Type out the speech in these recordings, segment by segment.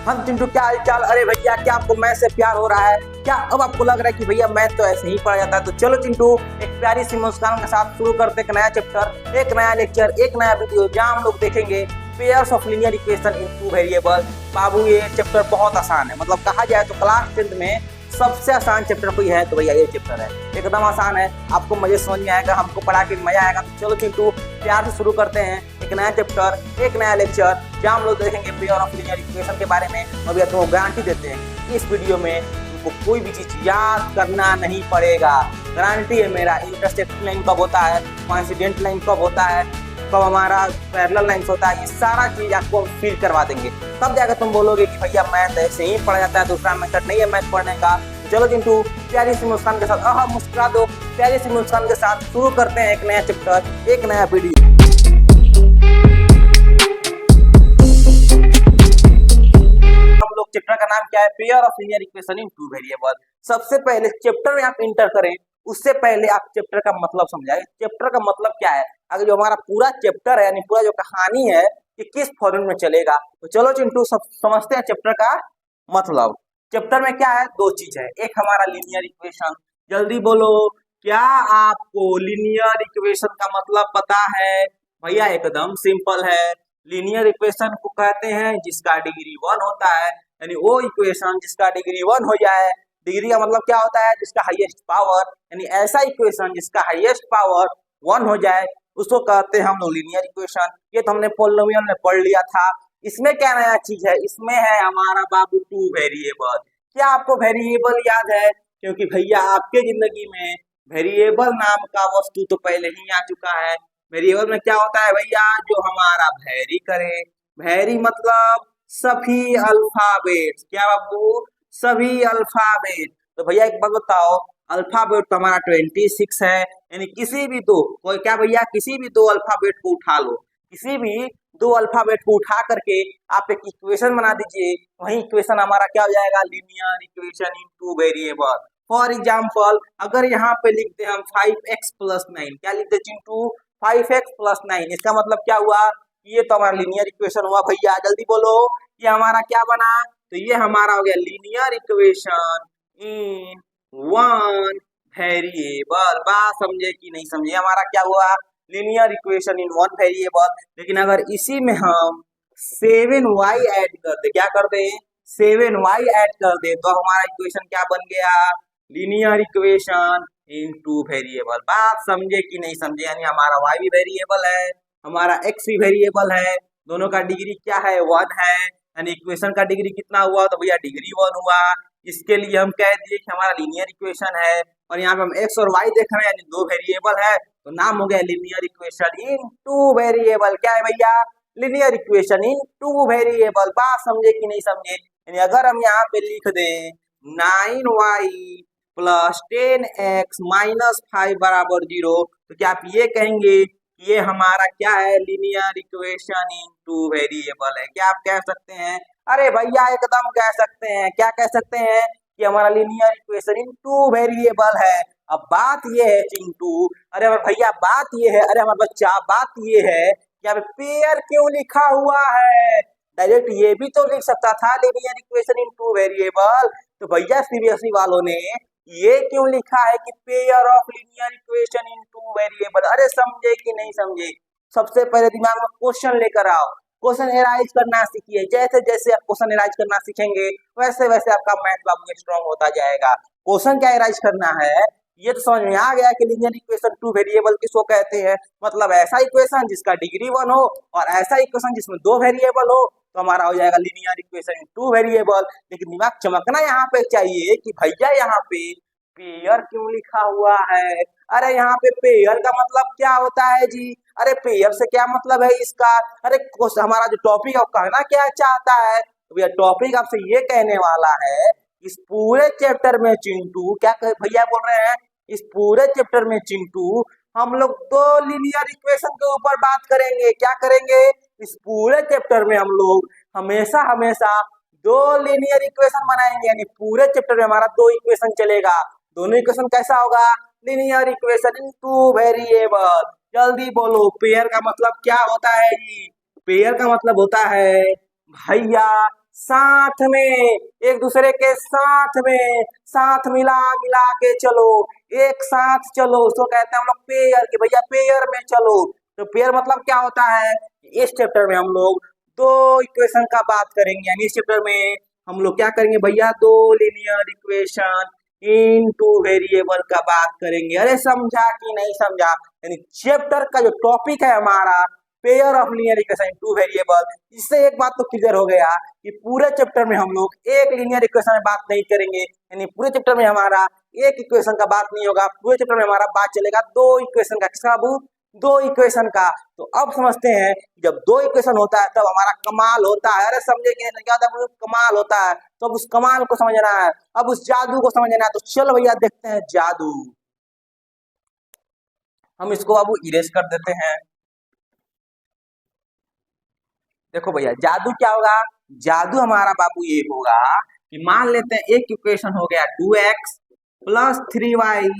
हम चिंटू, क्या हाल चाल। अरे भैया, क्या आपको मैथ से प्यार हो रहा है क्या? अब आपको लग रहा है कि भैया मैथ तो ऐसे ही पढ़ा जाता है? तो चलो चिंटू, एक प्यारी सी मुस्कान के साथ शुरू करते एक नया चैप्टर, एक नया लेक्चर, एक नया वीडियो, जहाँ हम लोग देखेंगे pairs of linear equation in two variable. बाबू, ये चैप्टर बहुत आसान है, मतलब कहा जाए तो क्लास 10th में सबसे आसान चैप्टर कोई है तो भैया ये चैप्टर है। एकदम आसान है, आपको मजे समझ में आएगा, हमको पढ़ा के मजा आएगा। तो चलो चिंटू, प्यार से शुरू करते हैं एक नया चैप्टर, एक नया लेक्चर, जहाँ हम लोग देखेंगे पेयर ऑफ लीनियर इक्वेशन के बारे में। और भैया तुमको गारंटी देते हैं इस वीडियो में तुमको कोई भी चीज याद करना नहीं पड़ेगा। गारंटी है मेरा। इंटरसेक्शन लाइन कब होता है, कोइंसिडेंट लाइन कब होता है, कब हमारा पैरेलल लाइंस होता है, ये सारा चीज आपको फील करवा देंगे। तब जाकर तुम बोलोगे कि भैया मैथ ऐसे ही पढ़ा जाता है, दूसरा मेथड नहीं है मैथ पढ़ने का। चलो चिंटू, प्यारी सी मुस्कान के साथ मुस्कुरा दो, प्यारी सी मुस्कान के साथ शुरू करते हैं एक नया चैप्टर, एक नया वीडियो। हम लोग चैप्टर का नाम क्या है? Pair of linear equation in two variable. सबसे पहले चैप्टर में आप इंटर करें उससे पहले आप चैप्टर का मतलब समझाएं। चैप्टर का मतलब क्या है? अगर जो हमारा पूरा चैप्टर है, यानी पूरा जो कहानी है कि किस फॉर्मेट में चलेगा। तो चलो चिंटू, सब समझते हैं चैप्टर का मतलब। चैप्टर में क्या है? दो चीज है। एक हमारा लीनियर इक्वेशन। जल्दी बोलो, क्या आपको लीनियर इक्वेशन का मतलब पता है? भैया एकदम सिंपल है। लीनियर इक्वेशन को कहते हैं जिसका डिग्री 1 होता है, यानी वो इक्वेशन जिसका डिग्री 1 हो जाए। डिग्री का मतलब क्या होता है? जिसका हाईएस्ट पावर, यानी ऐसा इक्वेशन जिसका हाईएस्ट पावर 1 हो जाए उसको कहते हैं हम लोग लीनियर इक्वेशन। ये तो हमने पॉलिनोमियल में पढ़ लिया था। इसमें क्या नया चीज है? इसमें है हमारा बाबू टू वेरिएबल। क्या आपको वेरिएबल याद है? क्योंकि भैया आपके जिंदगी में वेरिएबल नाम का वस्तु तो पहले ही आ चुका है। वेरिएबल में क्या होता है भैया? जो हमारा वेरी करे। वेरी मतलब सभी अल्फाबेट। क्या बाबू? सभी अल्फाबेट। तो भैया एक बात बताओ, अल्फाबेट तो हमारा 26 है, यानी किसी भी दो, कोई क्या भैया, किसी भी दो अल्फाबेट को उठा लो, किसी भी दो अल्फाबेट को उठा करके आप एक इक्वेशन बना दीजिए। वही इक्वेशन हमारा क्या हो जाएगा? Linear equation in two variable. For example, अगर यहाँ पे लिख दे हम 5x + 9, क्या लिख दे चिंटू? 5x + 9। इसका मतलब क्या हुआ? ये तो हमारा लीनियर इक्वेशन हुआ। भैया जल्दी बोलो, ये हमारा क्या बना? तो ये हमारा हो गया linear equation in one variable. बात समझे कि नहीं समझे? हमारा क्या हुआ? Linear equation in one variable. लेकिन अगर इसी में हम 7y ऐड कर दे, क्या कर दे? 7y ऐड कर दे, तो हमारा इक्वेशन क्या बन गया? Linear equation in two variable. बात समझे कि नहीं समझे? यानी हमारा y भी वेरिएबल है, हमारा x भी वेरिएबल है, दोनों का डिग्री क्या है? 1 है। यानी इक्वेशन का डिग्री कितना हुआ? तो भैया डिग्री 1 हुआ। इसके लिए हम कह दिए कि हमारा लीनियर इक्वेशन है, और यहाँ पे हम x और y देख रहे हैं, यानी दो वेरिएबल है, तो नाम हो गया linear equation in two variable. क्या है भैया? Linear equation in two variable. बात समझे कि नहीं समझे? यानी अगर हम यहाँ पे लिख दें 9y + 10x - 5 = 0, तो क्या आप ये कहेंगे ये हमारा क्या है? Linear equation in two variable है। क्या आप कह सकते हैं? अरे भैया एकदम कह सकते हैं। क्या कह सकते हैं? कि हमारा linear equation in two variable है। अब बात ये है चिंटू, अरे भैया बात ये है, अरे हमारा बच्चा, बात ये है कि यहाँ पे पेयर क्यों लिखा हुआ है? डायरेक्ट ये भी तो लिख सकता था linear equation in two variable. तो भैया सीबीएसई वालों ने ये क्यों लिखा है कि pair of linear equation in two variable? अरे समझे कि नहीं समझे? सबसे पहले दिमाग में क्वेश्चन लेकर आओ, क्वेश्चन एराइज करना सीखिए। जैसे जैसे आप क्वेश्चन एराइज करना सीखेंगे वैसे वैसे आपका मैथ बाबू स्ट्रॉन्ग होता जाएगा। क्वेश्चन क्या एराइज करना है? ये तो समझ में आ गया कि लीनियर इक्वेशन टू वेरिएबल किसको कहते हैं। मतलब ऐसा इक्वेशन जिसका डिग्री 1 हो और ऐसा इक्वेशन जिसमें दो वेरिएबल हो, तो हमारा हो जाएगा linear equation in two variable. लेकिन दिमाग चमकना यहाँ पे चाहिए कि भैया यहाँ पे पेयर क्यों लिखा हुआ है? अरे यहाँ पे पेयर का मतलब क्या होता है जी? अरे पेयर से क्या मतलब है इसका? अरे हमारा जो टॉपिक है वो कहना क्या चाहता है? तो भैया टॉपिक आपसे ये कहने वाला है, इस पूरे चैप्टर में चिंटू क्या भैया बोल रहे हैं, इस पूरे चैप्टर में चिंटू हम लोग दो लीनियर इक्वेशन के ऊपर बात करेंगे। क्या करेंगे? इस पूरे चैप्टर में हम लोग हमेशा हमेशा दो लीनियर इक्वेशन बनाएंगे, यानी पूरे चैप्टर में हमारा दो इक्वेशन चलेगा। दोनों इक्वेशन कैसा होगा? Linear equation in two variable. जल्दी बोलो, पेयर का मतलब क्या होता है जी? पेयर का मतलब होता है भैया साथ में, एक दूसरे के साथ में, साथ मिला मिला के चलो, एक साथ चलो, उसको कहते हैं हम लोग पेयर के भैया पेयर में चलो। तो पेयर मतलब क्या होता है, इस चैप्टर में हम लोग दो इक्वेशन का बात करेंगे, यानी इस चैप्टर में हम लोग क्या करेंगे भैया, दो linear equation in two variable का बात करेंगे। अरे समझा कि नहीं समझा, यानी चैप्टर का जो टॉपिक है हमारा pair of linear equation in two variable. इससे एक बात तो क्लियर हो गया कि पूरे चैप्टर में हम लोग एक लीनियर इक्वेशन में बात नहीं करेंगे, यानी पूरे चैप्टर में हमारा एक इक्वेशन का बात नहीं होगा, पूरे चैप्टर में हमारा बात चलेगा दो इक्वेशन का। किसका बाबू, दो इक्वेशन का। तो अब समझते हैं जब दो इक्वेशन होता है तब हमारा कमाल होता है। अरे समझे कि नहीं, क्या होता है, कमाल होता है। तो अब उस कमाल को समझना है, अब उस जादू को समझना है। तो चलो भैया देखते हैं जादू। हम इसको बाबू इरेज कर देते हैं। देखो भैया जादू क्या होगा, जादू हमारा बाबू ये होगा कि मान लेते हैं एक इक्वेशन हो गया 2x प्लस 3y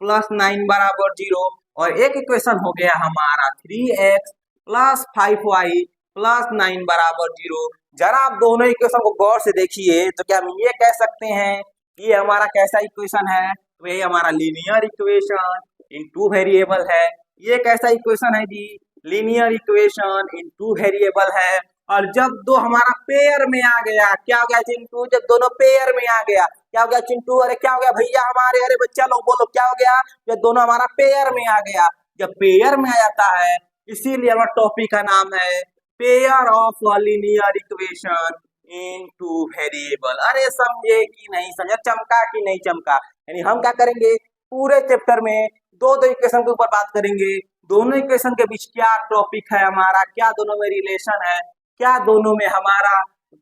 प्लस 9 बराबर 0, और एक इक्वेशन हो गया हमारा 3x प्लस 5y प्लस 9 बराबर 0। जरा आप दोनों इक्वेशन को गौर से देखिए तो क्या हम ये कह सकते हैं ये हमारा कैसा इक्वेशन है, तो ये हमारा linear equation in two variable है। ये कैसा इक्वेशन है जी, linear equation in two variable है। और जब दो हमारा पेयर में आ गया, क्या हो गया चिंटू, जब दोनों पेयर में आ गया क्या हो गया चिंटू, अरे क्या हो गया भैया हमारे, अरे बच्चा लोग बोलो क्या हो गया, जब दोनों हमारा पेयर में आ गया। जब पेयर में आ जाता है इसीलिए हमारा टॉपिक का नाम है pair of linear equation in two variable. अरे समझे कि नहीं समझे, चमका कि नहीं चमका। यानी हम क्या करेंगे पूरे चैप्टर में दो दो इक्वेशन के ऊपर बात करेंगे, दोनों इक्वेशन के बीच क्या टॉपिक है हमारा, क्या दोनों में रिलेशन है, क्या दोनों में हमारा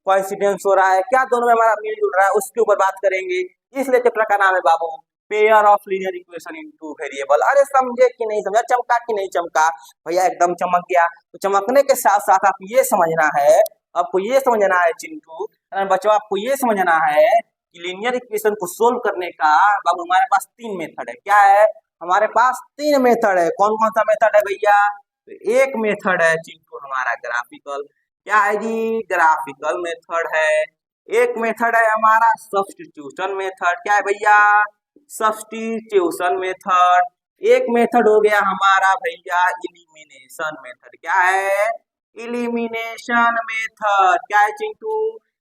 कोइंसिडेंस हो रहा है, क्या दोनों में हमारा मिल जुल रहा है, उसके ऊपर बात करेंगे। इसलिए चैप्टर का नाम है बाबू pair of linear equation in two variable. अरे समझे कि नहीं समझा, चमका कि नहीं चमका भैया, एकदम चमक गया। तो चमकने के साथ साथ आप ये समझना है, आपको ये समझना है चिंटू बच्चों, आपको ये समझना है कि लीनियर इक्वेशन को सोल्व करने का बाबू हमारे पास तीन मेथड है। क्या है, हमारे पास तीन मेथड है। कौन कौन सा मेथड है भैया, तो एक मेथड है चिंटू हमारा ग्राफिकल, क्या है जी, ग्राफिकल मेथड है। एक मेथड है हमारा सब्स्टिट्यूशन मेथड, क्या है भैया, सब्स्टिट्यूशन मेथड। एक मेथड हो गया हमारा भैया इलिमिनेशन मेथड, क्या है, इलिमिनेशन मेथड। क्या है चिंटू,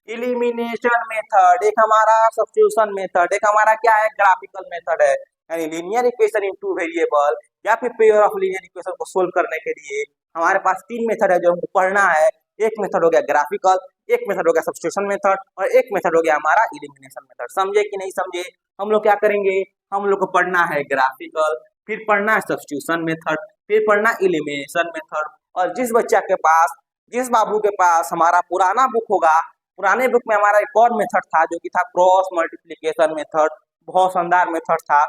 इलिमिनेशन मेथड। एक हमारा सब्स्टिट्यूशन मेथड, एक हमारा क्या है ग्राफिकल मेथड है। यानी linear equation in two variable या फिर पेयर ऑफ लीनियर इक्वेशन को सोल्व करने के लिए हमारे पास तीन मेथड है जो हमको पढ़ना है। एक मेथड हो गया ग्राफिकल, एक मेथड हो गया सब्स्टिट्यूशन मेथड, और एक मेथड हो गया हमारा इलिमिनेशन मेथड। समझे कि नहीं समझे, हम लोग क्या करेंगे, हम लोग को पढ़ना है ग्राफिकल, फिर पढ़ना है सब्स्टिट्यूशन मेथड, फिर पढ़ना इलिमिनेशन मेथड। और जिस बच्चा के पास, जिस बाबू के पास हमारा पुराना बुक होगा, पुराने बुक में हमारा एक और मेथड था जो कि था क्रॉस मल्टीप्लीकेशन मेथड, बहुत शानदार मेथड था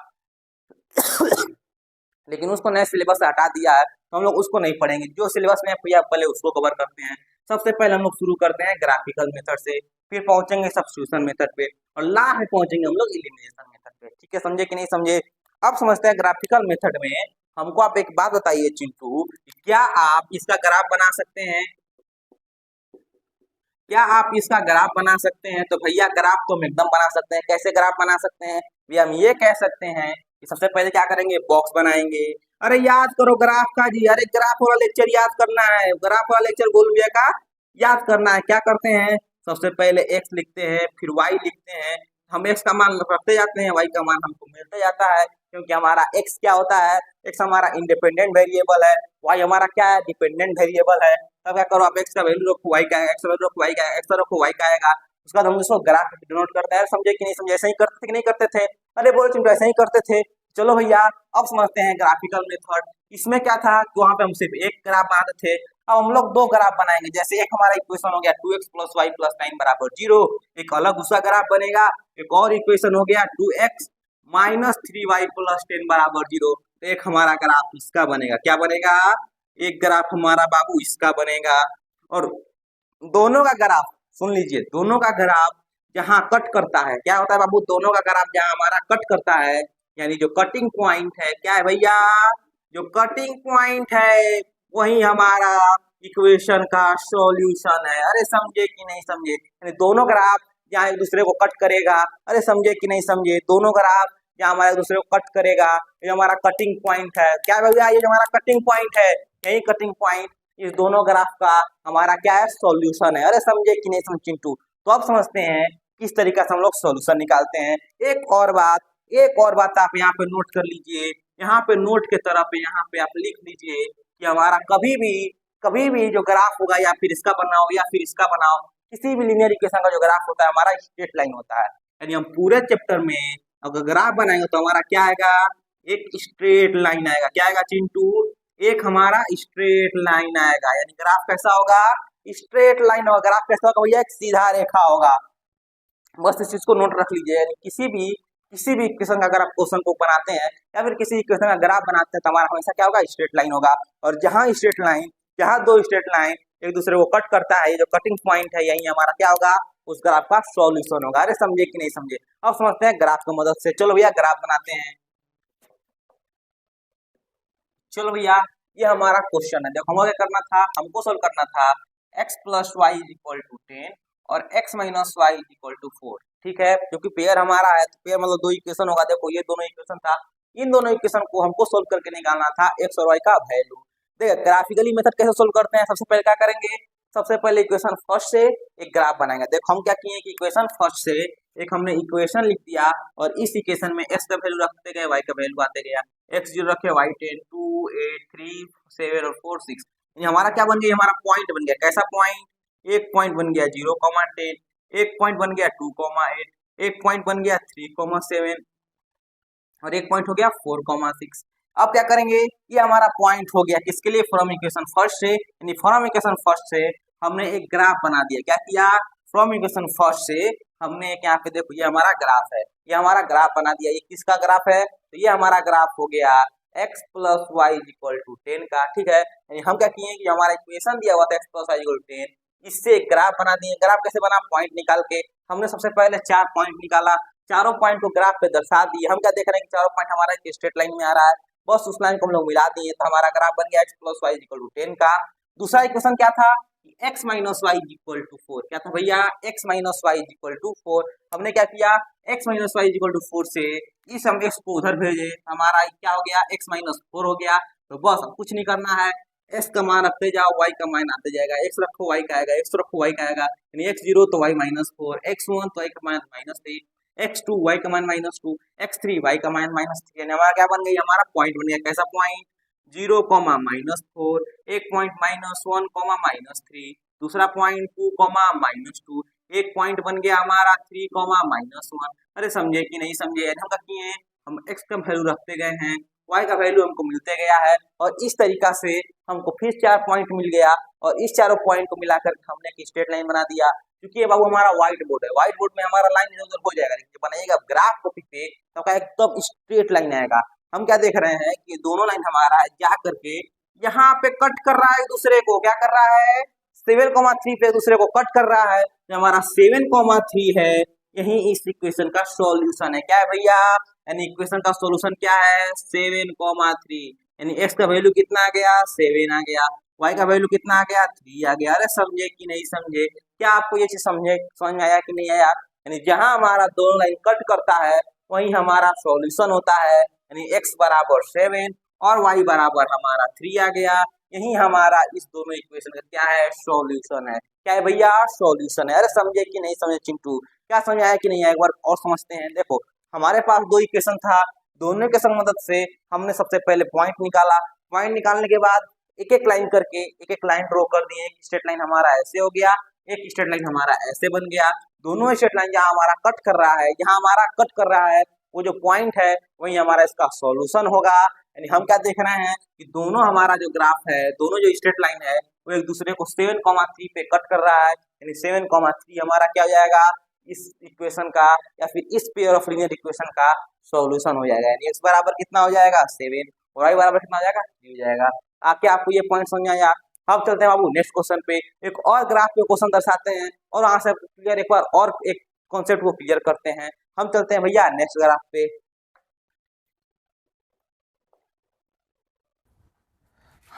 लेकिन उसको नए सिलेबस से हटा दिया है तो हम लोग उसको नहीं पढ़ेंगे। जो सिलेबस में भैया पहले उसको कवर करते हैं। सबसे पहले हम लोग शुरू करते हैं ग्राफिकल मेथड से, फिर पहुंचेंगे सब्स्टिट्यूशन मेथड पे, और लास्ट में पहुंचेंगे हम लोग इलिमिनेशन मेथड पे। ठीक है, समझे कि नहीं समझे। अब समझते हैं ग्राफिकल मेथड में हमको आप एक बात बताइए चिंटू, क्या आप इसका ग्राफ बना सकते हैं, क्या आप इसका ग्राफ बना सकते हैं। तो भैया ग्राफ तो हम एकदम बना सकते हैं। कैसे ग्राफ बना सकते हैं भैया, हम ये कह सकते हैं कि सबसे पहले क्या करेंगे, बॉक्स बनाएंगे। अरे याद करो ग्राफ का जी, अरे ग्राफ वाला लेक्चर याद करना है, ग्राफ वाला लेक्चर गोल भैया का याद करना है। क्या करते हैं, सबसे पहले एक्स लिखते हैं, फिर वाई लिखते हैं। हम एक्स का मान रखते जाते हैं, वाई का मान हमको मिलते जाता है, क्योंकि हमारा एक्स क्या होता है, एक्स हमारा इंडिपेंडेंट वेरिएबल है, वाई हमारा क्या है, डिपेंडेंट वेरिएबल है। तब क्या करो, आप एक्स का वैल्यू रखो, वाई का एक्स का वैल्यू रखो, वाई का एक्स का रखो, वाई का आएगा। उसके बाद हम इसको ग्राफ डिनोट करते हैं। समझे कि नहीं समझे, ऐसे ही करते थे कि नहीं करते थे, अरे बोलो चिंटू ऐसे ही करते थे। चलो भैया अब समझते हैं ग्राफिकल मेथड। इसमें क्या था कि वहां पे हम सिर्फ एक ग्राफ बनाते थे, अब हम लोग दो ग्राफ बनाएंगे। जैसे एक हमारा इक्वेशन हो गया 2x प्लस वाई प्लस 9 बराबर 0, एक अलग उसका ग्राफ बनेगा। एक और इक्वेशन हो गया 2x माइनस 3y प्लस 10 बराबर 0, तो एक हमारा ग्राफ इसका बनेगा। क्या बनेगा, एक ग्राफ हमारा बाबू इसका बनेगा। और दोनों का ग्राफ सुन लीजिए, दोनों का ग्राफ जहाँ कट करता है, क्या होता है बाबू, दोनों का ग्राफ जहाँ हमारा कट करता है, यानी जो कटिंग पॉइंट है, क्या है भैया, जो कटिंग पॉइंट है वही हमारा इक्वेशन का सॉल्यूशन है। अरे समझे कि नहीं समझे, यानी दोनों ग्राफ जहाँ एक दूसरे को कट करेगा, अरे समझे कि नहीं समझे, दोनों ग्राफ जहाँ हमारा एक दूसरे को कट करेगा, ये हमारा कटिंग पॉइंट है। क्या भैया, ये जो हमारा कटिंग पॉइंट है, यही कटिंग पॉइंट इस दोनों ग्राफ का हमारा क्या है, सॉल्यूशन है। अरे समझे कि नहीं समझे चिंटू। तो अब समझते हैं किस तरीका से हम लोग सॉल्यूशन निकालते हैं। एक और बात आप यहाँ पे नोट कर लीजिए, यहाँ पे नोट के तरह पे यहाँ पे आप लिख लीजिए कि हमारा कभी भी जो ग्राफ होगा, या फिर इसका बनाओ या फिर इसका बनाओ, किसी भी लीनियर इक्वेशन का जो ग्राफ होता है हमारा स्ट्रेट लाइन होता है। यानी हम पूरे चैप्टर में अगर ग्राफ बनाएंगे तो हमारा क्या आएगा, एक स्ट्रेट लाइन आएगा। क्या आएगा चिंटू, एक हमारा स्ट्रेट लाइन आएगा। यानी ग्राफ कैसा होगा, स्ट्रेट लाइन होगा। ग्राफ कैसा होगा भैया, एक सीधा रेखा होगा। बस इस चीज को नोट रख लीजिए। यानी किसी भी इक्वेशन का अगर आप क्वेश्चन को बनाते हैं या फिर किसी इक्वेशन का ग्राफ बनाते हैं तो हमारा हमेशा क्या होगा, स्ट्रेट लाइन होगा। और जहाँ दो स्ट्रेट लाइन एक दूसरे को कट करता है, ये जो कटिंग पॉइंट है, यही हमारा क्या होगा, उस ग्राफ का सॉल्यूशन होगा। अरे समझे कि नहीं समझे। अब समझते हैं ग्राफ की मदद से। चलो भैया ग्राफ बनाते हैं। चलो भैया, ये हमारा क्वेश्चन है। देखो हमें क्या करना था, हमको सोल्व करना था x plus y is equal to 10 और x minus y is equal to 4। ठीक है, क्योंकि पेयर हमारा है तो पेयर मतलब दो इक्वेशन होगा। देखो ये दोनों इक्वेशन था, इन दोनों इक्वेशन को हमको सोल्व करके निकालना था x और y का वैल्यू। देखिए ग्राफिकली मेथड कैसे सोल्व करते हैं, सबसे पहले क्या करेंगे, सबसे पहले इक्वेशन फर्स्ट से एक ग्राफ बनाएंगे। देखो हम क्या किए कि इक्वेशन फर्स्ट से एक हमने इक्वेशन लिख दिया और इस इक्वेशन में x का वैल्यू रखते गए, y का वैल्यू आते गया। x 0 रखे, y 10, 2, 8, 3, 7 और 4, 6। ये हमारा क्या बन गया, हमारा पॉइंट बन गया। कैसा पॉइंट, एक पॉइंट बन गया 0,10, एक पॉइंट बन गया 2,8, एक पॉइंट बन गया 3,7 और एक पॉइंट हो गया 4,6। अब क्या करेंगे, ये हमारा पॉइंट हो गया किसके लिए, फ्रॉम इक्वेशन फर्स्ट से। यानी फ्रॉम इक्वेशन फर्स्ट से हमने एक ग्राफ बना दिया। क्या किया, फ्रॉम इक्वेशन फर्स्ट से हमने एक, यहाँ पे देखो ये हमारा ग्राफ है, ये हमारा ग्राफ बना दिया। ये किसका ग्राफ है, तो ये हमारा ग्राफ हो गया x plus y equal to 10 का। ठीक है, यानी हम क्या किए कि हमारा इक्वेशन दिया हुआ था x plus y equal to 10, इससे एक ग्राफ बना दिए। ग्राफ कैसे बना, पॉइंट निकाल के। हमने सबसे पहले 4 पॉइंट निकाला, चारों पॉइंट को ग्राफ पे दर्शा दिए। हम क्या देख रहे हैं कि चारों पॉइंट हमारा एक स्ट्रेट लाइन में आ रहा है, बस उस लाइन को हम लोग मिला दिए तो हमारा ग्राफ बन गया x plus y equal to 10 का। दूसरा इक्वेशन क्या था, x minus y equal to 4। क्या था भैया, x minus y equal to 4। हमने क्या किया, x minus y equal to 4 से इस हम x को उधर भेजे, हमारा क्या हो गया, x माइनस 4 हो गया। तो बस अब कुछ नहीं करना है, x का मान रखते जाओ, y का मान आते जाएगा। x रखो y का आएगा, x रखो y का आएगा। यानी x 0 तो y माइनस 4, x 1 तो y का मान माइनस 3, x 2 y का मान माइनस 2, x 3 y का मान माइनस 3। यानी हमारा क्या बन गई, हमारा पॉइंट बन गया। कैसा पॉइंट, 0, माइनस 4, एक पॉइंट माइनस 1, माइनस 3, दूसरा पॉइंट 2, माइनस 2, एक पॉइंट बन गया हमारा 3, माइनस 1। अरे समझे कि नहीं समझे। हम क्या किए, हम x का वैल्यू रखते गए हैं, y का वैल्यू हमको मिलते गया है और इस तरीका से हमको फिर 4 पॉइंट मिल गया और इस चारों पॉइंट को मिलाकर हमने एक स्ट्रेट लाइन बना दिया। क्योंकि ये बाबू हमारा व्हाइट बोर्ड है, व्हाइट बोर्ड में हमारा लाइन इधर उधर हो जाएगा, लेकिन बनाइएगा ग्राफ कॉपी पे तो क्या एकदम स्ट्रेट लाइन आएगा। हम क्या देख रहे हैं कि दोनों लाइन हमारा जा करके यहाँ पे कट कर रहा है एक दूसरे को। क्या कर रहा है, 7,3 पे दूसरे को कट कर रहा है। जो हमारा 7,3 है, यही इस इक्वेशन का सॉल्यूशन है। क्या है भैया, यानी इक्वेशन का सॉल्यूशन क्या है, 7,3। यानी x का वैल्यू कितना आ गया, 7 आ गया, y का वैल्यू कितना आ गया, 3 आ गया। अरे समझे कि नहीं समझे, क्या आपको ये चीज समझ में आया कि नहीं आया। यानी जहां हमारा दोनों लाइन कट करता है वही हमारा सॉल्यूशन होता है। यानी x बराबर 7 और y बराबर हमारा 3 आ गया। यही हमारा इस दोनों इक्वेशन का क्या है, सॉल्यूशन है। क्या है भैया, सॉल्यूशन है। अरे समझे कि नहीं समझे चिंटू, क्या समझ आया कि नहीं आया, एक बार और समझते हैं। देखो हमारे पास दो इक्वेशन था, दोनों के मदद से हमने सबसे पहले पॉइंट निकाला। पॉइंट निकालने के बाद एक एक लाइन करके एक एक लाइन ड्रॉ कर दिए। एक स्ट्रेट लाइन हमारा ऐसे हो गया, एक स्ट्रेट लाइन हमारा ऐसे बन गया। दोनों स्ट्रेट लाइन जहाँ हमारा कट कर रहा है, जहाँ हमारा कट कर रहा है वो जो पॉइंट है वही हमारा इसका सॉल्यूशन होगा। यानी हम क्या देख रहे हैं कि दोनों हमारा जो ग्राफ है, दोनों जो स्ट्रेट लाइन है वो एक दूसरे को 7,3 पे कट कर रहा है। यानी 7,3 हमारा क्या हो जाएगा, इस इक्वेशन का या फिर इस पेयर ऑफ लीनियर इक्वेशन का सॉल्यूशन हो जाएगा। यानी x बराबर कितना हो जाएगा, 7 और y बराबर कितना हो जाएगा, 3 हो जाएगा। आके आपको ये पॉइंट समझ आया। अब चलते हैं बाबू नेक्स्ट क्वेश्चन पे, एक और ग्राफ पे क्वेश्चन दर्शाते हैं और वहां से क्लियर एक बार और एक कॉन्सेप्ट को क्लियर करते हैं। हम चलते हैं भैया नेक्स्ट ग्राफ पे।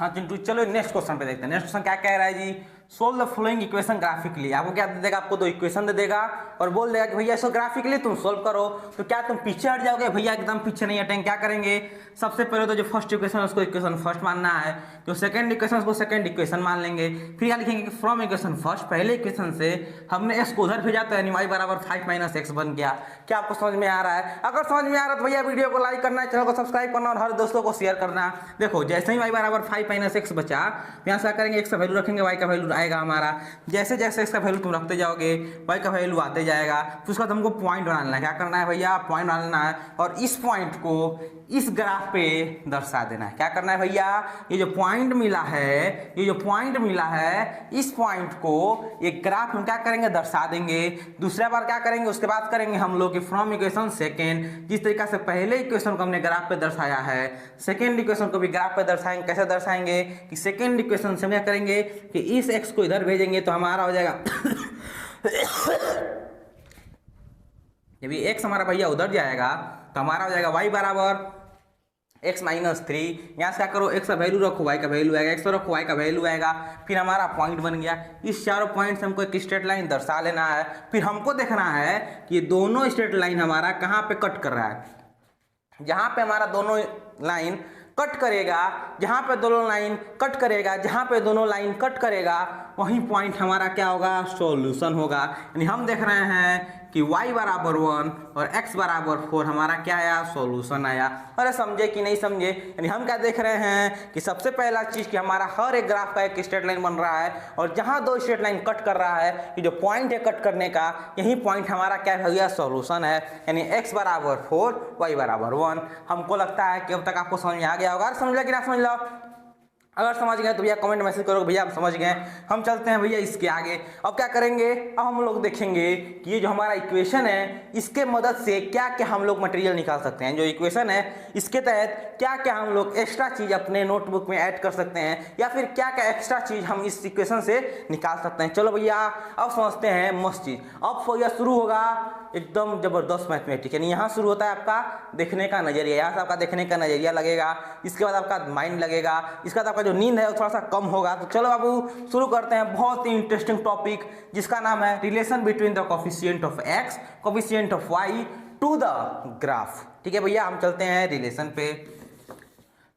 हाँ चिंटू, चलो नेक्स्ट क्वेश्चन पे देखते हैं। नेक्स्ट क्वेश्चन क्या कह रहा है जी, solve the following equation graphically. आपको क्या दे देगा, आपको दो इक्वेशन दे देगा और बोल देगा कि भैया इसको ग्राफिकली तुम सोल्व करो। तो क्या तुम पीछे हट जाओगे? भैया एकदम पीछे नहीं हटेंगे। क्या करेंगे, सबसे पहले तो जो फर्स्ट इक्वेशन है उसको इक्वेशन फर्स्ट मानना है, जो सेकंड इक्वेशन उसको सेकंड इक्वेशन मान लेंगे। फिर क्या लिखेंगे कि फ्रॉम इक्वेशन फर्स्ट, पहले इक्वेशन से हमने x को उधर भेजा तो यानी y बराबर 5 - x बन गया। क्या आपको समझ में आ रहा है? अगर समझ में आ रहा है तो भैया वीडियो को लाइक करना, चैनल को सब्सक्राइब करना और हर दोस्तों को शेयर करना। देखो जैसे ही y बराबर 5 - x बचा, यहाँ से क्या करेंगे, x का वैल्यू रखेंगे, y का वैल्यू आएगा हमारा। जैसे जैसे x का वैल्यू तुम रखते जाओगे y का वैल्यू आते जाएगा। फिर उसका तुमको पॉइंट बनाना है। क्या करना है भैया, पॉइंट बनाना है और इस पॉइंट को इस ग्राफ पे दर्शा देना है। क्या करना है भैया, ये जो पॉइंट मिला है, ये जो पॉइंट मिला है, इस पॉइंट को एक ग्राफ में क्या करेंगे, दर्शा देंगे। दूसरा बार क्या करेंगे, उसके बाद करेंगे हम लोग कि फ्रॉम इक्वेशन सेकेंड, जिस तरीका से पहले इक्वेशन को हमने ग्राफ पे दर्शाया है, सेकेंड इक्वेशन को भी ग्राफ पे दर्शाएंगे। कैसे दर्शाएंगे कि सेकेंड इक्वेशन से हम क्या करेंगे कि इस x को इधर भेजेंगे तो हमारा हो जाएगा जब ये x हमारा भैया उधर जाएगा तो हमारा हो जाएगा y बराबर x - 3। यहाँ से क्या करो, x का वैल्यू रखो, y का वैल्यू आएगा, x रखो, y का वैल्यू आएगा। फिर हमारा पॉइंट बन गया। इस चारों पॉइंट से हमको एक स्ट्रेट लाइन दर्शा लेना है। फिर हमको देखना है कि ये दोनों स्ट्रेट लाइन हमारा कहाँ पे कट कर रहा है। जहाँ पे हमारा दोनों लाइन कट करेगा, जहाँ पे दोनों लाइन कट करेगा, जहाँ पे दोनों लाइन कट करेगा, वहीं पॉइंट हमारा क्या होगा, सॉल्यूशन होगा। यानी हम देख रहे हैं कि y बराबर 1 और x बराबर 4 हमारा क्या आया, सॉल्यूशन आया। अरे समझे कि नहीं समझे? यानी हम क्या देख रहे हैं कि सबसे पहला चीज कि हमारा हर एक ग्राफ का एक स्ट्रेट लाइन बन रहा है और जहां दो स्ट्रेट लाइन कट कर रहा है, कि जो पॉइंट है कट करने का, यही पॉइंट हमारा क्या भैया, सॉल्यूशन है। यानी x बराबर 4, y बराबर 1। हमको लगता है कि अब तक आपको समझ में आ गया होगा। समझ लो कि ना समझ लो? अगर समझ गए तो भैया कमेंट मैसेज करो भैया आप समझ गए। हम चलते हैं भैया इसके आगे। अब क्या करेंगे, अब हम लोग देखेंगे कि ये जो हमारा इक्वेशन है, इसके मदद से क्या क्या हम लोग मटेरियल निकाल सकते हैं। जो इक्वेशन है इसके तहत क्या क्या हम लोग एक्स्ट्रा चीज अपने नोटबुक में ऐड कर सकते हैं, या फिर क्या क्या एक्स्ट्रा चीज हम इस इक्वेशन से निकाल सकते हैं। चलो भैया अब समझते हैं मस्त चीज। अब भैया शुरू होगा एकदम जबरदस्त मैथमेटिक्स। यानी यहाँ शुरू होता है आपका देखने का नजरिया, यहाँ से आपका देखने का नजरिया लगेगा, इसके बाद आपका माइंड लगेगा, इसके बाद आपका जो नींद है वो थोड़ा सा कम होगा। तो चलो बाबू शुरू करते हैं बहुत ही इंटरेस्टिंग टॉपिक जिसका नाम है relation between the coefficient of x, coefficient of y to the graph. ठीक है भैया, हम चलते हैं रिलेशन पे।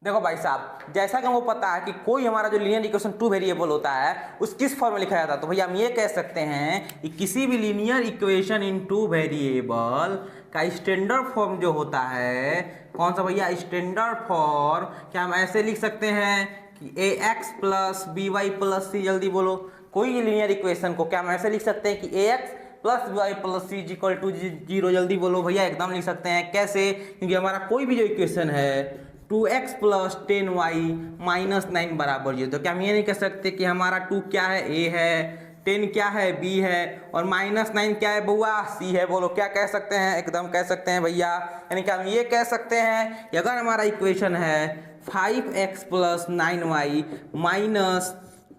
देखो भाई साहब, जैसा कि हमको पता है कि कोई हमारा जो लीनियर इक्वेशन टू वेरिएबल होता है उस किस फॉर्म में लिखा जाता है, तो भैया हम ये कह सकते हैं कि किसी भी linear equation in two variable का स्टैंडर्ड फॉर्म जो होता है, कौन सा भैया, स्टैंडर्ड फॉर्म, क्या हम ऐसे लिख सकते हैं कि ax plus by plus c, जल्दी बोलो, कोई लीनियर इक्वेशन को क्या हम ऐसे लिख सकते हैं कि ax plus by plus c equal to 0, जल्दी बोलो भैया, एकदम लिख सकते हैं। कैसे, क्योंकि हमारा कोई भी जो इक्वेशन है 2x प्लस 10y माइनस 9 बराबर 0, तो क्या हम ये नहीं कह सकते कि हमारा 2 क्या है, a है, 10 क्या है, b है, और माइनस 9 क्या है बउआ, c है। बोलो क्या कह सकते हैं, एकदम कह सकते हैं भैया। यानी कि हम ये कह सकते हैं कि अगर हमारा इक्वेशन है 5x plus 9y minus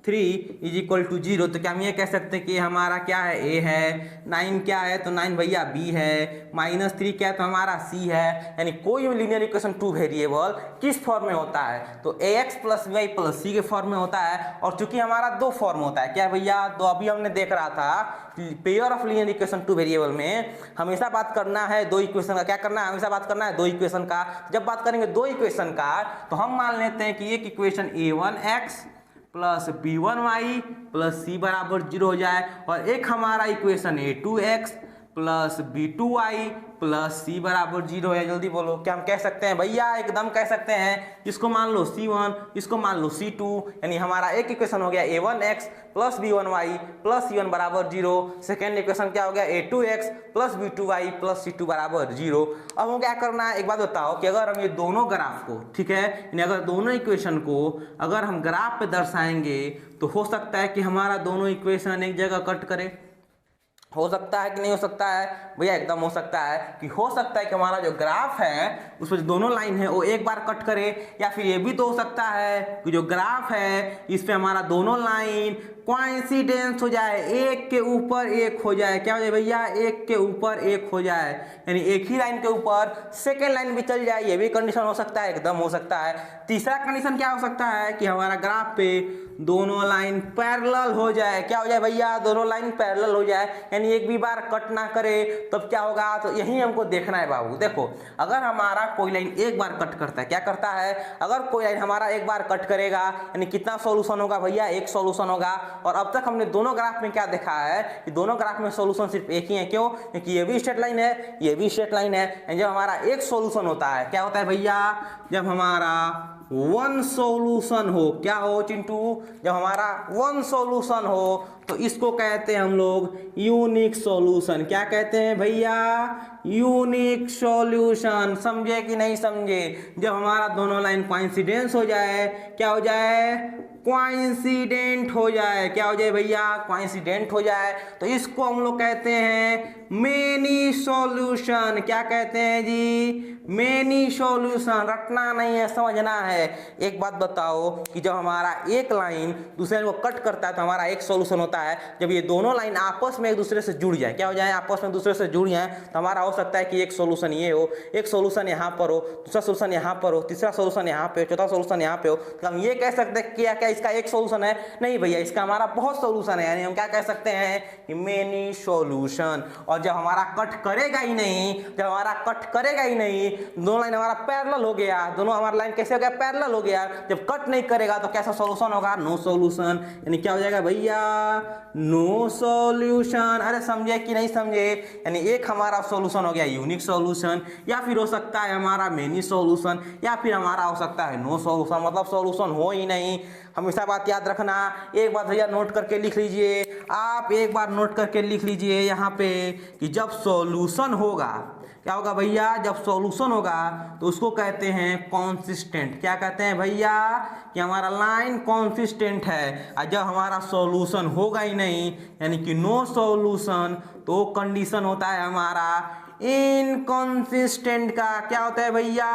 3 is equal to 0, तो क्या हम ये कह सकते हैं कि हमारा क्या है, a है, 9 क्या है, तो 9 भैया b है, माइनस 3 क्या है, तो हमारा c है। यानी कोई भी लीनियर इक्वेशन टू वेरिएबल किस फॉर्म में होता है, तो ax plus by plus c के फॉर्म में होता है। और चूंकि हमारा दो फॉर्म होता है, क्या भैया, तो अभी हमने देख रहा था pair of linear equation two variable में हमेशा बात करना है दो इक्वेशन का। क्या करना है, हमेशा बात करना है दो इक्वेशन का। जब बात करेंगे दो इक्वेशन का तो हम मान लेते हैं कि एक equation a1x plus b1y plus c बराबर 0 हो जाए, और एक हमारा equation a2x plus b2y plus c बराबर 0 है। जल्दी बोलो क्या हम कह सकते हैं भैया, एकदम कह सकते हैं। इसको मान लो c1, इसको मान लो c2, यानी हमारा एक इक्वेशन हो गया a1x plus b1y plus c1 बराबर 0। सेकेंड इक्वेशन क्या हो गया, a2x plus b2y plus c2 बराबर 0। अब हमें क्या करना है, एक बात बताओ कि अगर हम ये दोनों ग्राफ को, ठीक है, यानी अगर दोनों इक्वेशन को अगर हम ग्राफ पे दर्शाएंगे तो हो सकता है कि हमारा दोनों इक्वेशन एक जगह कट करे। हो सकता है कि नहीं हो सकता है भैया, एकदम हो सकता है। कि हो सकता है कि हमारा जो ग्राफ है उसमें जो दोनों लाइन है वो एक बार कट करे, या फिर ये भी तो हो सकता है कि जो ग्राफ है इस पे हमारा दोनों लाइन कोइंसिडेंस हो जाए, एक के ऊपर एक हो जाए, क्या हो जाए भैया, एक के ऊपर एक हो जाए, यानी एक ही लाइन के ऊपर सेकेंड लाइन भी चल जाए, ये भी कंडीशन हो सकता है, एकदम हो सकता है। तीसरा कंडीशन क्या हो सकता है कि हमारा ग्राफ पे दोनों लाइन पैरेलल हो जाए, क्या हो जाए भैया, दोनों लाइन पैरेलल हो जाए, यानी एक भी बार कट ना करे, तब क्या होगा, तो यही हमको देखना है बाबू। देखो अगर हमारा कोई लाइन एक बार कट करता है, क्या करता है, अगर कोई लाइन हमारा एक बार कट करेगा यानी कितना सॉल्यूशन होगा भैया, एक सॉल्यूशन होगा। और अब तक हमने दोनों ग्राफ में क्या देखा है कि दोनों ग्राफ में सॉल्यूशन सिर्फ एक ही है, क्यों, क्योंकि ये भी स्ट्रेट लाइन है, ये भी स्ट्रेट लाइन है। जब हमारा एक सॉल्यूशन होता है, क्या होता है भैया, जब हमारा वन सॉल्यूशन हो, क्या हो चिंटू, जब हमारा वन सॉल्यूशन हो तो इसको कहते हैं हम लोग यूनिक सॉल्यूशन। क्या कहते हैं भैया, यूनिक सॉल्यूशन। समझे कि नहीं समझे, जब हमारा दोनों लाइन कोइंसिडेंस हो जाए, क्या हो जाए, कोइंसिडेंट हो जाए, क्या हो जाए भैया, कोइंसिडेंट हो जाए, तो इसको हम लोग कहते हैं मेनी सॉल्यूशन। क्या कहते हैं जी, मेनी सॉल्यूशन। रटना नहीं है, समझना है। एक बात बताओ कि जब हमारा एक लाइन दूसरे को कट करता है तो हमारा एक सॉल्यूशन होता है, जब ये दोनों लाइन आपस में एक दूसरे से जुड़ जाए, क्या हो जाए, आपस में दूसरे से जुड़ जाए, तो हमारा हो सकता है कि एक सॉल्यूशन ये हो, एक सॉल्यूशन यहाँ पर हो, दूसरा सॉल्यूशन यहाँ पर हो, तीसरा सॉल्यूशन यहाँ पे हो, चौथा सॉल्यूशन यहाँ पे हो। तो हम ये कह सकते हैं कि क्या इसका एक सॉल्यूशन है, नहीं भैया, इसका हमारा बहुत सॉल्यूशन है, यानी हम क्या कह सकते हैं कि मेनी सॉल्यूशन। और जब हमारा कट करेगा ही नहीं, जब हमारा कट करेगा ही नहीं, दोनों लाइन हमारा पैरेलल हो गया, दोनों हमारा लाइन कैसे हो गया, पैरेलल हो गया, जब कट नहीं करेगा तो कैसा सॉल्यूशन होगा, नो सॉल्यूशन, यानी क्या हो जाएगा भैया, नो सॉल्यूशन। अरे समझे कि नहीं समझे, यानी एक हमारा सॉल्यूशन हो गया यूनिक सॉल्यूशन, या फिर हो सकता है हमारा मेनी सॉल्यूशन, या फिर हमारा हो सकता है नो सॉल्यूशन, मतलब सॉल्यूशन हो ही नहीं। हमेशा बात याद रखना, एक बात भैया नोट करके लिख लीजिए, आप एक बार नोट करके लिख लीजिए यहाँ पे कि जब सॉल्यूशन होगा, क्या होगा भैया, जब सॉल्यूशन होगा तो उसको कहते हैं कॉन्सिस्टेंट। क्या कहते हैं भैया, कि हमारा लाइन कॉन्सिस्टेंट है। और जब हमारा सॉल्यूशन होगा ही नहीं, यानी कि नो सॉल्यूशन, तो कंडीशन होता है हमारा इनकॉन्सिस्टेंट का। क्या होता है भैया,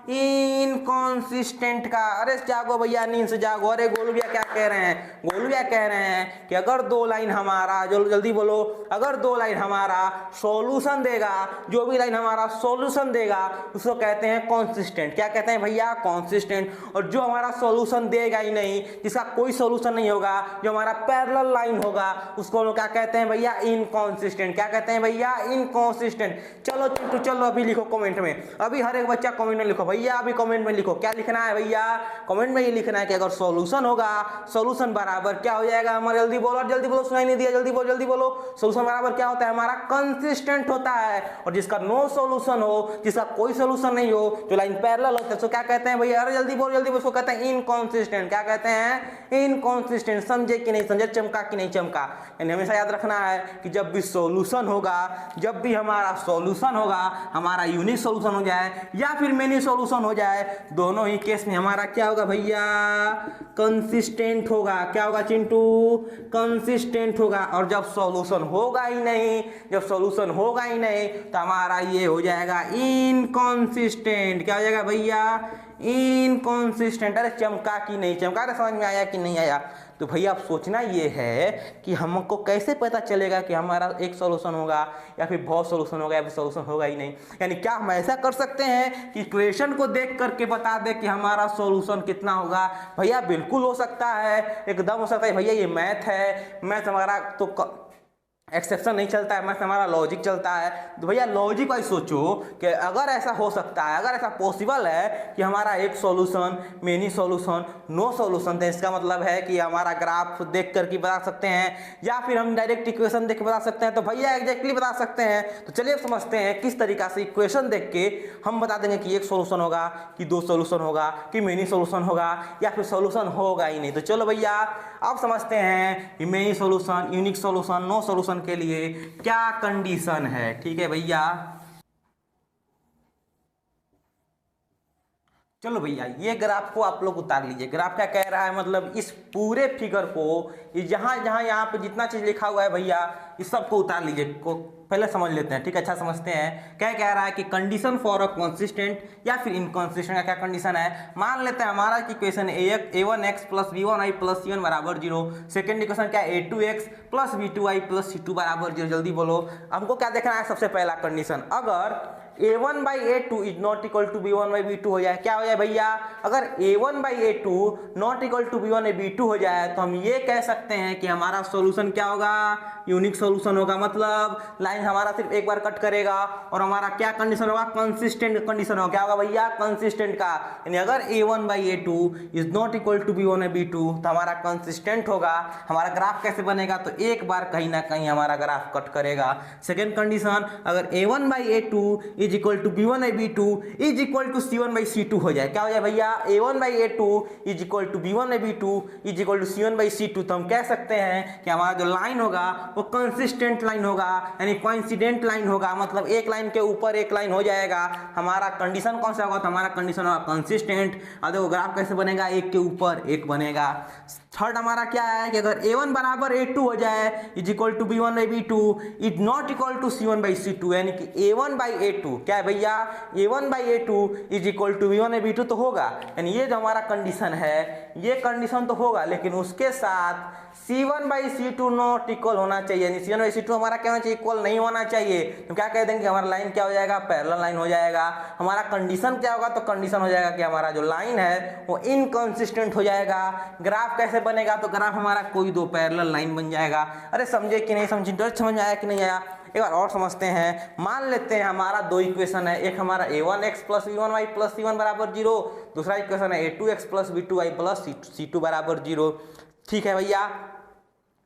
इनकॉन्सिस्टेंट का। अरे जागो भैया, नींद से जागो। अरे गोलू भैया क्या कह रहे हैं, गोलू भैया कह रहे हैं कि अगर दो लाइन हमारा, जल्दी बोलो, अगर दो लाइन हमारा सॉल्यूशन देगा, जो भी लाइन हमारा सॉल्यूशन देगा उसको कहते हैं कॉन्सिस्टेंट। क्या कहते हैं भैया, कॉन्सिस्टेंट। और जो हमारा सॉल्यूशन देगा ही नहीं, जिसका कोई सॉल्यूशन नहीं होगा, जो हमारा पैरेलल लाइन होगा, उसको लोग क्या कहते हैं भैया, इनकॉन्सिस्टेंट। क्या कहते हैं भैया, इनकॉन्सिस्टेंट। चलो चिंटू चलो, अभी लिखो कमेंट में, अभी हर एक बच्चा कमेंट में लिखो भैया, अभी कमेंट में लिखो, क्या लिखना है भैया, कमेंट में ये लिखना है कि अगर सॉल्यूशन होगा, सॉल्यूशन बराबर क्या हो जाएगा हमारा, जल्दी बोलो, सुनाई नहीं दिया, जल्दी बोलो, सॉल्यूशन बराबर क्या होता है हमारा, कंसिस्टेंट होता है। और जिसका नो सॉल्यूशन हो, जिसका कोई सॉल्यूशन नहीं हो, जो लाइन पैरेलल होता है, उसको क्या कहते हैं भैया, अरे जल्दी बोलो, उसको कहते हैं इनकॉन्सिस्टेंट। क्या कहते हैं, इनकॉन्सिस्टेंट। समझे कि नहीं समझे, चमका कि नहीं चमका, यानी हमेशा याद रखना है कि जब भी सॉल्यूशन होगा, जब भी हमारा सॉल्यूशन होगा, हमारा यूनिक सॉल्यूशन हो जाए या फिर मेनी सॉल्यूशन हो जाए, दोनों ही केस में हमारा क्या होगा भैया, कंसिस्टेंट होगा। क्या होगा चिंटू, कंसिस्टेंट होगा। और जब सॉल्यूशन होगा ही नहीं, जब सॉल्यूशन होगा ही नहीं, तो हमारा ये हो जाएगा इनकॉन्सिस्टेंट। क्या हो जाएगा भैया, इनकॉन्सिस्टेंट। अरे चमका कि नहीं चमका, अरे समझ में आया कि नहीं आया। तो भैया अब सोचना ये है कि हमको कैसे पता चलेगा कि हमारा एक सॉल्यूशन होगा या फिर बहुत सॉल्यूशन होगा या फिर सॉल्यूशन होगा ही नहीं। यानी क्या हम ऐसा कर सकते हैं कि इक्वेशन को देख करके बता दे कि हमारा सॉल्यूशन कितना होगा? भैया बिल्कुल हो सकता है, एकदम हो सकता है भैया। ये मैथ है, मैथ हमारा तो एक्सेप्शन नहीं चलता है, मैथ हमारा लॉजिक चलता है। तो भैया लॉजिक वाइज सोचो कि अगर ऐसा हो सकता है, अगर ऐसा पॉसिबल है कि हमारा एक solution, many solution, no solution, तो इसका मतलब है कि हमारा ग्राफ देख करके बता सकते हैं या फिर हम डायरेक्ट इक्वेशन देख के बता सकते हैं। तो भैया एग्जैक्टली बता सकते हैं। तो चलिए समझते हैं किस तरीका से इक्वेशन देख के हम बता देंगे कि एक सॉल्यूशन होगा, कि दो सॉल्यूशन होगा, कि मेनी सॉल्यूशन होगा या फिर सॉल्यूशन होगा ही नहीं। तो चलो भैया अब समझते हैं कि many solution, unique solution, no solution के लिए क्या कंडीशन है। ठीक है भैया, चलो भैया ये ग्राफ को आप लोग उतार लीजिए। ग्राफ क्या कह रहा है, मतलब इस पूरे फिगर को जहां जहां यहाँ पे जितना चीज लिखा हुआ है भैया इस सबको उतार लीजिए। को पहले समझ लेते हैं, ठीक है, अच्छा समझते हैं। क्या कह रहा है कि कंडीशन फॉर अ कंसिस्टेंट या फिर इनकंसिस्टेंट का क्या कंडीशन है। मान लेते हैं हमारा equation a1x plus b1i plus c1 बराबर 0। सेकेंड इक्वेशन क्या है, a2x plus b2i plus c2 बराबर 0। जल्दी बोलो, हमको क्या देखना है। सबसे पहला कंडीशन, अगर a1 by a2 is not equal to b1 by b2 हो जाए, क्या हो जाए भैया, अगर a1 by a2 not equal to b1 by b2 हो जाए तो हम ये कह सकते हैं कि हमारा सॉल्यूशन क्या होगा, यूनिक सॉल्यूशन होगा। मतलब लाइन हमारा सिर्फ एक बार कट करेगा और हमारा क्या कंडीशन होगा, कंसिस्टेंट कंडीशन होगा। क्या होगा भैया, कंसिस्टेंट का, यानी अगर a1 by a2 is not equal to b1 by b2 तो हमारा कंसिस्टेंट होगा। हमारा ग्राफ कैसे बनेगा, तो एक बार कहीं ना कहीं हमारा ग्राफ कट करेगा। सेकेंड कंडीशन, अगर a1 by a2 is equal to b1 by b2 is equal to c1 by c2 हो जाए, क्या हो जाए भैया, a1 by a2 is equal to b1 by b2 is equal to c1 by c2। तो हम कह सकते हैं कि हमारा जो लाइन होगा वो कंसिस्टेंट लाइन होगा, यानी कोइंसिडेंट लाइन होगा। मतलब एक लाइन के ऊपर एक लाइन हो जाएगा। हमारा कंडीशन कौन सा होगा, तो हमारा कंडीशन होगा कंसिस्टेंट। और देखो ग्राफ कैसे बनेगा, एक के ऊपर एक बनेगा। थर्ड हमारा क्या है कि अगर a1 बराबर a2 हो जाए is equal to b1 by b2 is not equal to c1 by c2, यानी कि a1 बाई a2 क्या है भैया, a1 by a2 is equal to b1 by b2 तो होगा। यानी ये जो हमारा कंडीशन है ये कंडीशन तो होगा, लेकिन उसके साथ c1 by c2 not equal होना चाहिए। यानी c1 बाई c2 हमारा क्या होना चाहिए, इक्वल नहीं होना चाहिए। तो क्या कह देंगे, हमारा लाइन क्या हो जाएगा, पैरेलल लाइन हो जाएगा। हमारा कंडीशन क्या होगा, तो कंडीशन हो जाएगा कि हमारा जो लाइन है वो इनकंसिस्टेंट हो जाएगा। ग्राफ कैसे बनेगा, तो ग्राफ हमारा कोई दो पैरेलल लाइन बन जाएगा। अरे समझे कि नहीं समझे, डर समझ में आया कि नहीं आया, एक बार और समझते हैं। मान लेते हैं हमारा दो इक्वेशन है, एक हमारा a1x plus b1y plus c1 बराबर 0, दूसरा इक्वेशन है a2x plus b2y plus c2 बराबर 0। ठीक है भैया,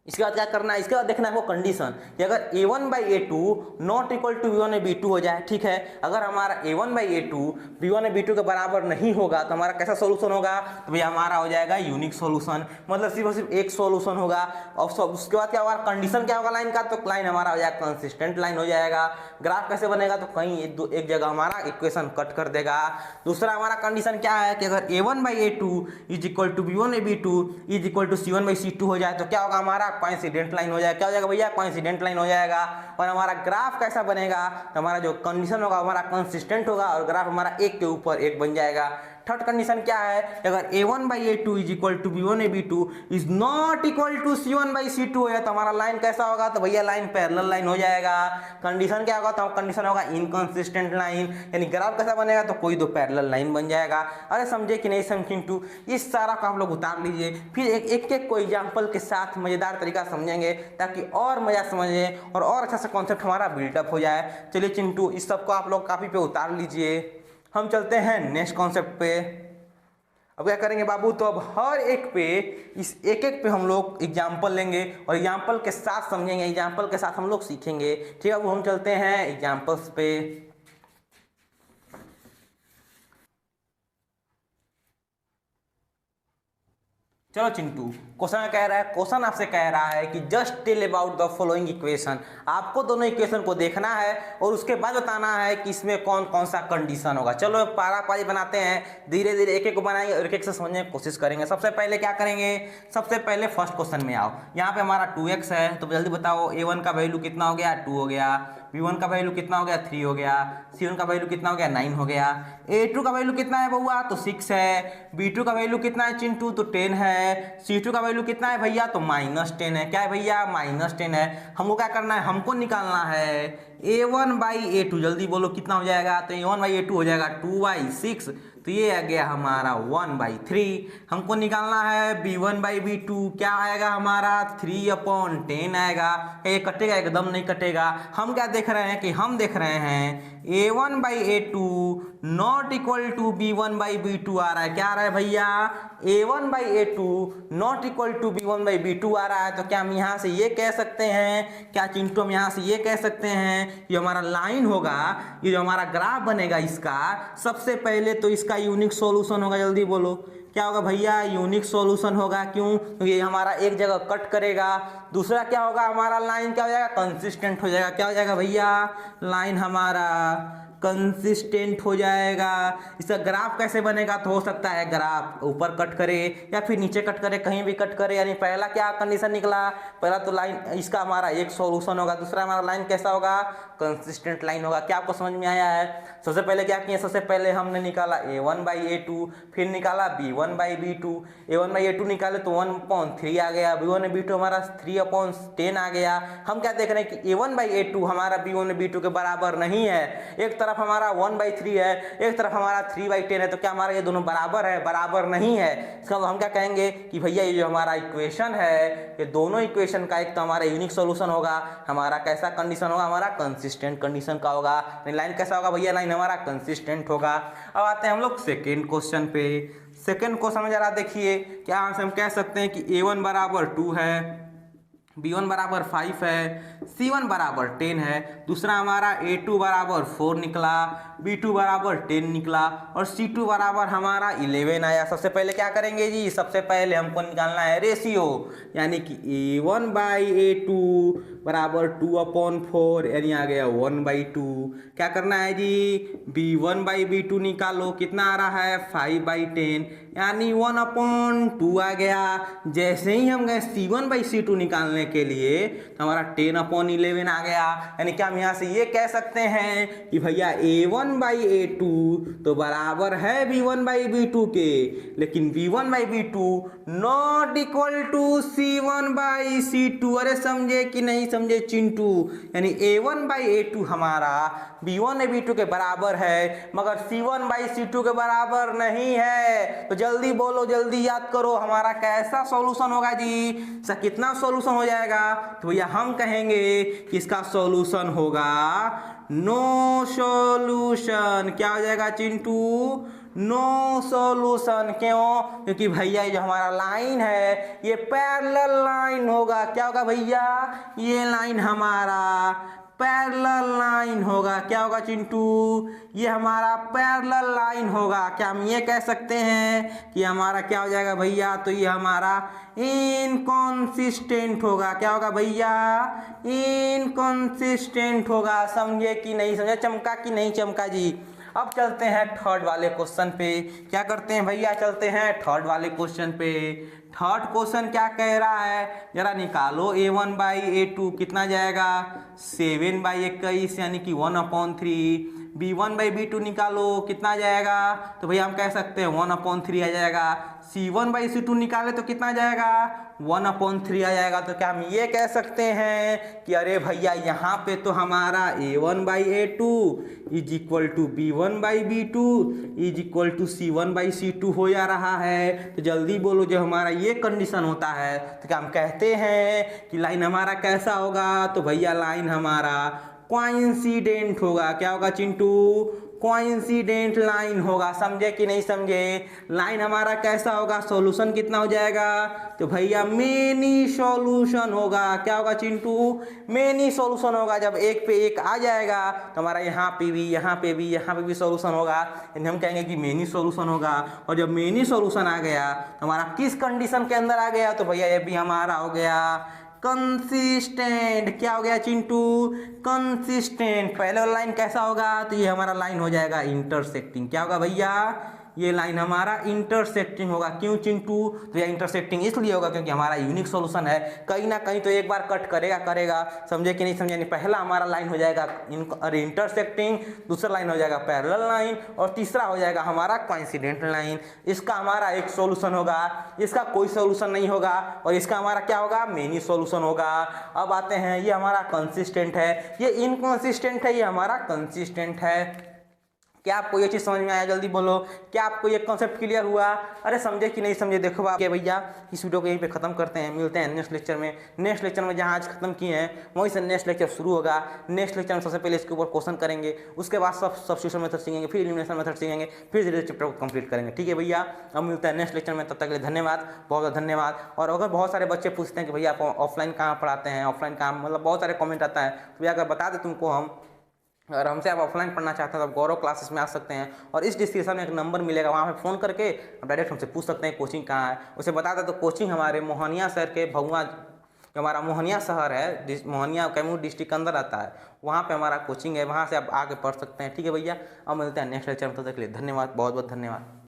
इसके बाद क्या करना है, इसके बाद देखना है वो कंडीशन कि अगर a1 by a2 not equal to b1 by b2 हो जाए। ठीक है, अगर हमारा a1 by a2 b1 by b2 के बराबर नहीं होगा तो हमारा कैसा सॉल्यूशन होगा, तो भैया हमारा हो जाएगा यूनिक सॉल्यूशन। मतलब सिर्फ और सिर्फ एक सॉल्यूशन होगा। और उसके बाद क्या होगा, कंडीशन क्या होगा लाइन का, तो लाइन हमारा हो जाएगा कंसिस्टेंट लाइन हो जाएगा। ग्राफ कैसे बनेगा, तो कहीं एक जगह हमारा इक्वेशन कट कर देगा। दूसरा हमारा कंडीशन क्या है कि अगर a1 by a2 is equal to b1 by b2 is equal to c1 by c2 हो जाए तो क्या होगा, हमारा कोइंसिडेंट लाइन हो जाएगा। क्या हो जाएगा भैया, कोइंसिडेंट लाइन हो जाएगा। और हमारा ग्राफ कैसा बनेगा, तो हमारा जो कंडीशन होगा हमारा कंसिस्टेंट होगा और ग्राफ हमारा एक के ऊपर एक बन जाएगा। थर्ड कंडीशन क्या है, अगर a1 by a2 is equal to b1 by b2 is not equal to c1 by c2 हो जाए तो हमारा लाइन कैसा होगा, तो भैया लाइन पैरेलल लाइन हो जाएगा। कंडीशन क्या होगा, तो कंडीशन होगा इनकंसिस्टेंट लाइन, यानी ग्राफ कैसा बनेगा, तो कोई दो पैरेलल लाइन बन जाएगा। अरे समझे कि नहीं समझिंग टू, इस सारा को आप लोग उतार लीजिए, फिर एक एक को एग्जाम्पल के साथ मजेदार तरीका समझेंगे ताकि और मजा समझें और अच्छा सा कॉन्सेप्ट हमारा बिल्डअप हो जाए। चलिए चिंटू, इस सबको आप लोग कॉपी पे उतार लीजिए, हम चलते हैं नेक्स्ट कॉन्सेप्ट पे। अब क्या करेंगे बाबू, तो अब हर एक पे इस एक एक पे हम लोग एग्जाम्पल लेंगे और एग्जाम्पल के साथ समझेंगे, एग्जाम्पल के साथ हम लोग सीखेंगे। ठीक है, अब हम चलते हैं एग्जाम्पल्स पे। चलो चिंटू, क्वेश्चन कह रहा है, क्वेश्चन आपसे कह रहा है कि just tell about the following equation. आपको दोनों इक्वेशन को देखना है और उसके बाद बताना है कि इसमें कौन कौन सा कंडीशन होगा। चलो पारा पारी बनाते हैं, धीरे धीरे एक एक को बनाएंगे और एक एक से समझने की कोशिश करेंगे। सबसे पहले क्या करेंगे, सबसे पहले फर्स्ट क्वेश्चन में आओ। यहाँ पे हमारा 2x है, तो जल्दी बताओ a1 का वैल्यू कितना हो गया, 2 हो गया। b1 का वैल्यू कितना हो गया, 3 हो गया। c1 का वैल्यू कितना हो गया, 9 हो गया। a2 का वैल्यू कितना है बउआ, तो 6 है। b2 का वैल्यू कितना है चिंटू, तो 10 है। C2 का वैल्यू कितना है भैया, तो -10 है। क्या है भैया, -10 है। हमको क्या करना है, हमको निकालना है a1 बाई a2। जल्दी बोलो कितना हो जाएगा, तो a1 बाई a2 हो जाएगा 2/6, तो ये आ गया हमारा 1/3। हमको निकालना है b1 बाई b2, क्या आएगा हमारा 3/10 आएगा। ये कटेगा, एकदम नहीं कटेगा। हम क्या देख रहे हैं कि हम देख रहे हैं a1 by a2 not equal to b1 by b2 आ रहा है। क्या आ रहा है भैया, a1 by a2 not equal to b1 by b2 आ रहा है। तो क्या हम यहाँ से ये कह सकते हैं, क्या चिंटू हम यहाँ से ये कह सकते हैं, ये हमारा लाइन होगा, ये जो हमारा ग्राफ बनेगा इसका, सबसे पहले तो इसका यूनिक सॉल्यूशन होगा। जल्दी बोलो क्या होगा भैया, यूनिक सॉल्यूशन होगा। क्यों, क्योंकि ये हमारा एक जगह कट करेगा। दूसरा क्या होगा, हमारा लाइन क्या हो जाएगा, कंसिस्टेंट हो जाएगा। क्या हो जाएगा भैया, लाइन हमारा कंसिस्टेंट हो जाएगा। इसका ग्राफ कैसे बनेगा, तो हो सकता है ग्राफ ऊपर कट करे या फिर नीचे कट करे, कहीं भी कट करे। यानी पहला क्या कंडीशन निकला, पहला तो लाइन इसका हमारा एक सॉल्यूशन होगा, दूसरा हमारा लाइन कैसा होगा, कंसिस्टेंट लाइन होगा। क्या आपको समझ में आया है? सबसे पहले क्या किए, सबसे पहले हमने निकाला a1/a2, फिर निकाला b1/b2। a1/a2 निकाले तो 1/3 आ गया, b1/b2 हमारा 3/10 आ गया। हम क्या देख रहे हैं कि a1/a2 हमारा b1/b2 के बराबर नहीं है। एक तरफ हमारा 1/3 है, एक तरफ हमारा 3/10 है, तो क्या हमारा ये दोनों बराबर है, बराबर नहीं है। इसका मतलब हम क्या कहेंगे कि भैया ये जो हमारा इक्वेशन है, ये दोनों इक्वेशन का एक तो हमारा यूनिक सॉल्यूशन होगा, हमारा कैसा कंडीशन होगा, हमारा कंसिस्टेंट कंडीशन का होगा। लाइन कैसा होगा भैया, लाइन हमारा कंसिस्टेंट होगा। अब आते हैं हम लोग सेकेंड क्वेश्चन पे। सेकेंड क्वेश्चन में जरा देखिए, क्या हम कह सकते हैं कि a1 बराबर 2 है, b1 बराबर 5 है, c1 बराबर 10 है। दूसरा हमारा a2 बराबर 4 निकला, b2 बराबर 10 निकला और c2 बराबर हमारा 11 आया। सबसे पहले क्या करेंगे जी, सबसे पहले हमको निकालना है रेशियो, यानी कि a1/a2 बराबर 2/4, यानी आ गया 1/2। क्या करना है जी, b1/b2 निकालो, कितना आ रहा है 5/10, यानी 1/2 आ गया। जैसे ही हम गए c1/c2 निकालने के लिए तो हमारा 10/11 आ गया। यानी कि हम यहाँ से ये कह सकते हैं कि भैया a1/a2 तो बराबर है b1/b2 के, लेकिन b1/b2 not equal to c1/c2। अरे समझे कि नहीं समझे चिंटू, यानी a1/a2 हमारा b1/b2 के बराबर है, मगर c1/c2 के बराबर नहीं है। तो जल्दी बोलो, जल्दी याद करो, हमारा कैसा सॉल्यूशन होगा जी, इसका कितना सॉल्यूशन हो जाएगा। तो भैया हम कहेंगे कि इसका सॉल्यूशन होगा नो सॉल्यूशन। क्या हो जाएगा चिंटू, नो सॉल्यूशन। क्यों, क्योंकि भैया ये जो हमारा लाइन है ये पैरेलल लाइन होगा। क्या होगा भैया, ये लाइन हमारा पैरेलल लाइन होगा। क्या होगा चिंटू, ये हमारा पैरेलल लाइन होगा। क्या हम ये कह सकते हैं कि हमारा क्या हो जाएगा भैया, तो ये हमारा इनकंसिस्टेंट होगा। क्या होगा भैया, इनकंसिस्टेंट होगा। समझे कि नहीं समझे, चमका कि नहीं चमका जी। अब चलते हैं थर्ड वाले क्वेश्चन पे। क्या करते हैं भैया, चलते हैं थर्ड वाले क्वेश्चन पे। थर्ड क्वेश्चन क्या कह रहा है, जरा निकालो a1/a2 कितना जाएगा 7/21, यानी कि 1/3। b1/b2 निकालो, कितना जाएगा, तो भैया हम कह सकते हैं 1/3 आ जाएगा। c1/c2 निकाले तो कितना जाएगा 1/3 आ जाएगा। तो क्या हम ये कह सकते हैं कि अरे भैया यहाँ पे तो हमारा a1/a2 is equal to b1/b2 is equal to c1/c2 हो जा रहा है। तो जल्दी बोलो, जो हमारा ये कंडीशन होता है तो क्या हम कहते हैं कि लाइन हमारा कैसा होगा, तो भैया लाइन हमारा कोइंसिडेंट होगा। क्या होगा चिंटू, कोइंसिडेंट लाइन होगा। समझे कि नहीं समझे, लाइन हमारा कैसा होगा, सॉल्यूशन कितना हो जाएगा, तो भैया मेनी सॉल्यूशन होगा। क्या होगा चिंटू, मेनी सॉल्यूशन होगा। जब एक पे एक आ जाएगा तो हमारा यहाँ पे भी, यहाँ पे भी, यहाँ पे भी सॉल्यूशन होगा, हम कहेंगे कि मेनी सॉल्यूशन होगा। और जब मेनी सॉल्यूशन आ गया तो हमारा किस कंडीशन के अंदर आ गया, तो भैया ये भी हमारा हो गया कंसिस्टेंट। क्या हो गया चिंटू, कंसिस्टेंट। पहले वाला लाइन कैसा होगा, तो ये हमारा लाइन हो जाएगा इंटरसेक्टिंग। क्या होगा भैया, ये लाइन हमारा इंटरसेक्टिंग होगा। क्यों चिंटू, तो ये इंटरसेक्टिंग इसलिए होगा क्योंकि हमारा यूनिक सॉल्यूशन है, कहीं ना कहीं तो एक बार कट करेगा। समझे कि नहीं समझे, नहीं पहला हमारा लाइन हो जाएगा इंटरसेक्टिंग, दूसरा लाइन हो जाएगा पैरेलल लाइन और तीसरा हो जाएगा हमारा कोइंसिडेंट लाइन। इसका हमारा एक सॉल्यूशन होगा, इसका कोई सॉल्यूशन नहीं होगा और इसका हमारा क्या होगा, मेनी सॉल्यूशन होगा। अब आते हैं, ये हमारा कंसिस्टेंट है, ये इनकंसिस्टेंट है, ये हमारा कंसिस्टेंट है। क्या आपको ये चीज़ समझ में आया, जल्दी बोलो, क्या आपको ये कॉन्सेप्ट क्लियर हुआ। अरे समझे कि नहीं समझे, देखो आप भैया इस वीडियो को यहीं पे ख़त्म करते हैं, मिलते हैं नेक्स्ट लेक्चर में। नेक्स्ट लेक्चर में जहाँ आज खत्म किए हैं वहीं से नेक्स्ट लेक्चर शुरू होगा। नेक्स्ट लेक्चर में सबसे पहले इसके ऊपर क्वेश्चन करेंगे, उसके बाद सब्स्टिट्यूशन मेथड सीखेंगे, फिर एलिमिनेशन मेथड सीखेंगे, फिर धीरे चैप्टर को कंप्लीट करेंगे। ठीक है भैया, अब मिलते हैं नेक्स्ट लेक्चर में, तब तक के लिए धन्यवाद, बहुत बहुत धन्यवाद। और अगर बहुत सारे बच्चे पूछते हैं कि भैया आप ऑफलाइन कहाँ पढ़ाते हैं, ऑफलाइन कहाँ, मतलब बहुत सारे कॉमेंट आता है, तो भैया अगर बता दें तुमको हम, अगर हमसे आप ऑफलाइन पढ़ना चाहते हैं तो आप गौरव क्लासेस में आ सकते हैं और इस डिस्क्रिप्शन में एक नंबर मिलेगा, वहाँ पे फ़ोन करके आप डायरेक्ट हमसे पूछ सकते हैं कोचिंग कहाँ है। उसे बता दें तो कोचिंग हमारे मोहनिया शहर के भगवा जो हमारा मोहनिया शहर है, मोहनिया कैमूर डिस्ट्रिक्ट के अंदर आता है, वहाँ पे हमारा कोचिंग है, वहाँ से आप आके पढ़ सकते हैं। ठीक है भैया, अब मिलते हैं नेक्स्ट लेक्चर में, तब तक के लिए धन्यवाद, बहुत बहुत धन्यवाद।